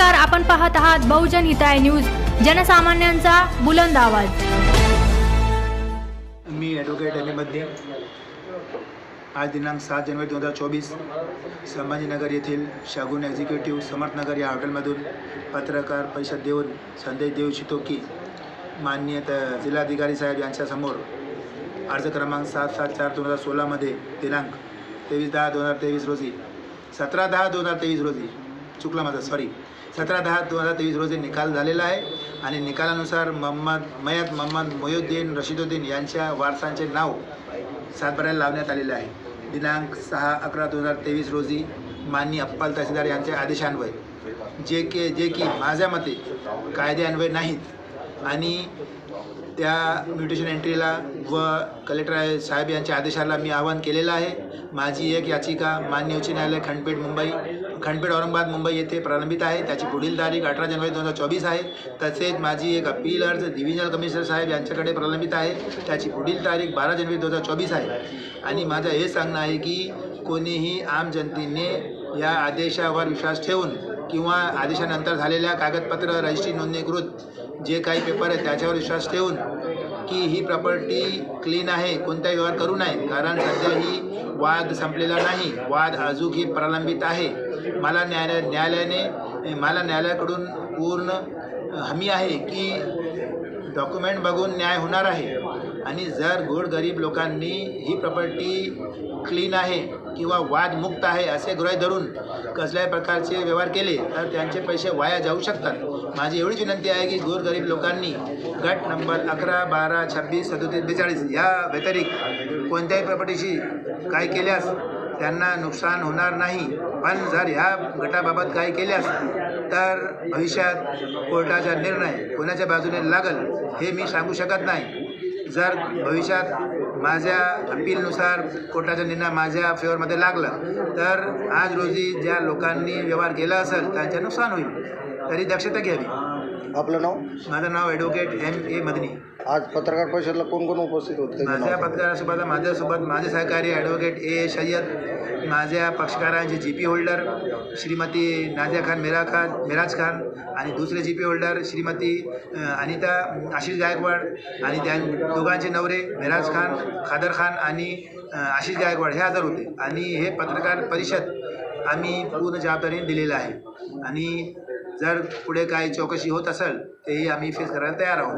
नमस्कार, आपण पाहत आहात बहुजन हिताय न्यूज, जनसामान्यांचा बुलंद आवाज। मी ॲडव्होकेट एम ए मदनी आज दिनांक 7 जानेवारी 2024 संभाजीनगर येथील शागुन एक्झिक्युटिव्ह समर्थनगर या हॉटेलमधून पत्रकार परिषद देऊन संदेश देऊ इच्छितो की माननीय जिल्हाधिकारी साहेब यांच्यासमोर अर्ज क्रमांक 774/2016 मध्ये दिनांक 23/10/2023 रोजी 17/10/2023 रोजी चुकला माझा 17/10/2023 रोजी निकाल झालेला आहे आणि निकालानुसार मयत मोहम्मद मोहिउद्दीन रशीदुद्दीन यांच्या वारसांचे नाव सातबाऱ्याला लावण्यात आलेले आहे। दिनांक 6/11/2023 रोजी माननीय अप्पाल तहसीलदार यांच्या आदेशान्वये जे की माझ्या मते कायद्यान्वये नाहीत आणि त्या म्युटेशन एंट्रीला व कलेक्टर साहेब यांच्या आदेशाला मी आवाहन केलेलं आहे। माझी एक याचिका माननीय उच्च न्यायालय खंडपेठ औरंगाबाद मुंबई येथे प्रलंबित आहे। त्याची पुढील तारीख 18 जानेवारी 2024 आहे। तसेच माझी एक अपील अर्ज डिव्हिजनल कमिशनर साहेब यांच्याकडे प्रलंबित आहे। त्याची पुढील तारीख 12 जानेवारी 2024 आहे। आणि माझं हे सांगणं आहे की कोणीही आम जनतेने या आदेशावर विश्वास ठेवून किंवा आदेशानंतर झालेल्या कागदपत्र रजिस्ट्री नोंदणीकृत जे काही पेपर आहेत त्याच्यावर विश्वास ठेवून की ही प्रॉपर्टी क्लीन आहे कोणताही व्यवहार करू नये, कारण सध्या ही वाद संपलेला नाही, वाद अजूनही प्रलंबित आहे। मला न्यायालयाकडून पूर्ण हमी आहे की डॉक्युमेंट बघून न्याय होणार आहे आणि जर गोरगरीब लोकांनी ही प्रॉपर्टी क्लीन आहे किंवा वादमुक्त आहे असे गृहीत धरून कसल्याही प्रकारचे व्यवहार केले तर त्यांचे पैसे वाया जाऊ शकतात। माझी एवढीच विनंती आहे की गोरगरीब लोकांनी गट नंबर 11, 12, 26, 37, 42 या व्यतिरिक्त कोणत्याही प्रॉपर्टीशी काय केल्यास त्यांना नुकसान होणार नाही, पण जर ह्या गटाबाबत काही केल्यास तर भविष्यात कोर्टाचा निर्णय कोणाच्या बाजूने लागल हे मी सांगू शकत नाही। जर भविष्यात माझ्या अपीलनुसार कोर्टाचा निर्णय माझ्या फेवरमध्ये लागला तर आज रोजी ज्या लोकांनी व्यवहार केला असेल त्यांचे नुकसान होईल, तरी दक्षता घ्यावी। आपलं नाव? माझं नाव ॲडव्होकेट एम ए मदनी। आज पत्रकार परिषदेला कोण कोण उपस्थित होते? माझ्या पत्रकारासोबत माझ्यासोबत माझे सहकारी ॲडव्होकेट ए सय्यद, माझ्या पक्षकारांचे GP होल्डर श्रीमती नाझिया खान मिराज खान आणि दुसरे GP होल्डर श्रीमती अनिता आशिष गायकवाड आणि त्या दोघांचे नवरे मिराज खान, खादर खान आणि आशिष गायकवाड हे हजर होते। आणि हे पत्रकार परिषद आम्ही पूर्ण जबाबदारीने दिलेलं आहे आणि जर पुढे काही चौकशी होत असेल तेही आम्ही फेस करायला तयार आहोत।